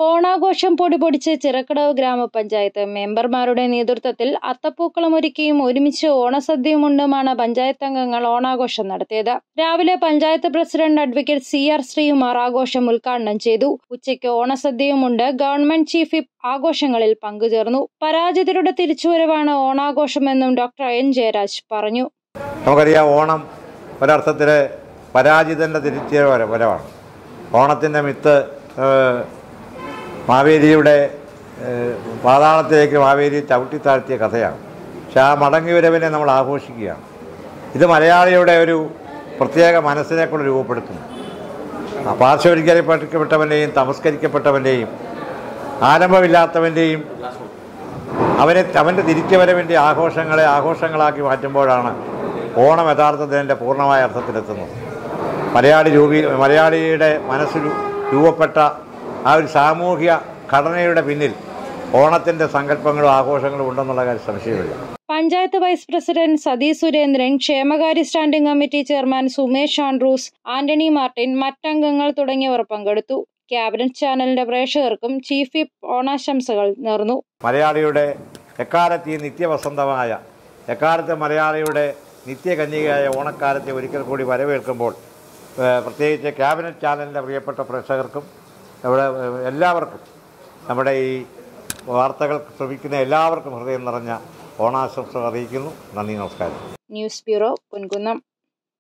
ഓണാഘോഷം പൊടിപൊടിച്ച് ചിറക്കടവ് ഗ്രാമപഞ്ചായത്ത് മെമ്പർമാരുടെ നേതൃത്വത്തിൽ അത്തപ്പൂക്കളമൊരുക്കിയും ഒരുമിച്ച് ഓണസദ്യയുമുണ്ടുമാണ് പഞ്ചായത്ത് അംഗങ്ങൾ ഓണാഘോഷം നടത്തിയത്. രാവിലെ panchayat president advocate CR Sreekumar ആഘോഷം ഉദ്ഘാടനം ചെയ്തു. ഉച്ചയ്ക്ക് ഓണസദ്യയുമുണ്ട് ഗവൺമെന്റ് ചീഫ് വിപ്പ് ആഘോഷങ്ങളിൽ പങ്കുചേർന്നു. പരാജിതരുടെ തിരിച്ചുവരവാണ് ഓണാഘോഷമെന്നും ഡോക്ടർ N ജയരാജ് പറഞ്ഞു. നമുക്കറിയാം, ഓണം ഒരർത്ഥത്തിൽ പരാജിതന്റെ തിരിച്ചുവരവാണ്. ഓണത്തിൻ്റെ മിത്ത് മാവേലിയുടെ പാതാളത്തിലേക്ക് മാവേലി ചവിട്ടിത്താഴ്ത്തിയ കഥയാണ്. പക്ഷെ ആ മടങ്ങിവരവിനെ നമ്മൾ ആഘോഷിക്കുകയാണ്. ഇത് മലയാളിയുടെ ഒരു പ്രത്യേക മനസ്സിനെ കൊണ്ട് രൂപപ്പെടുത്തുന്നു. പാർശ്വവൽക്കരിക്കപ്പെട്ടവൻ്റെയും തമസ്കരിക്കപ്പെട്ടവൻ്റെയും ആരംഭമില്ലാത്തവൻ്റെയും അവൻ്റെ തിരിച്ചുവരവിൻ്റെ ആഘോഷങ്ങളെ ആഘോഷങ്ങളാക്കി മാറ്റുമ്പോഴാണ് ഓണം യഥാർത്ഥത്തിൻ്റെ പൂർണ്ണമായ അർത്ഥത്തിലെത്തുന്നത്. മലയാളിയുടെ മനസ്സിൽ രൂപപ്പെട്ട ആ ഒരു സാമൂഹ്യ ഘടനയുടെ പിന്നിൽ ഓണത്തിൻ്റെ സങ്കല്പങ്ങളും ആഘോഷങ്ങളും ഉണ്ടെന്നുള്ള കാര്യം സംശയമില്ല. പഞ്ചായത്ത് വൈസ് പ്രസിഡന്റ് സതി സുരേന്ദ്രൻ, ക്ഷേമകാര്യ standing committee chairman Sumesh Andrews, Antony Martin, മറ്റംഗങ്ങൾ തുടങ്ങിയവർ പങ്കെടുത്തു. ക്യാബിനറ്റ് ചാനലിന്റെ പ്രേക്ഷകർക്കും ചീഫ് വിപ്പ് ഓണാശംസകൾ നേർന്നു. മലയാളിയുടെ എക്കാലത്തെയും നിത്യവസന്തമായ, എക്കാലത്തെ മലയാളിയുടെ നിത്യകന്യകയായ ഓണക്കാലത്തെ ഒരിക്കൽ കൂടി വരവേൽക്കുമ്പോൾ പ്രത്യേകിച്ച് ക്യാബിനറ്റ് ചാനലിൻ്റെ പ്രിയപ്പെട്ട പ്രേക്ഷകർക്കും എല്ലാവർക്കും, നമ്മുടെ ഈ വാർത്തകൾ ശ്രമിക്കുന്ന എല്ലാവർക്കും ഹൃദയം നിറഞ്ഞ ഓണാശംസകൾ അറിയിക്കുന്നു. നന്ദി, നമസ്കാരം. News bureau, Ponkunnam.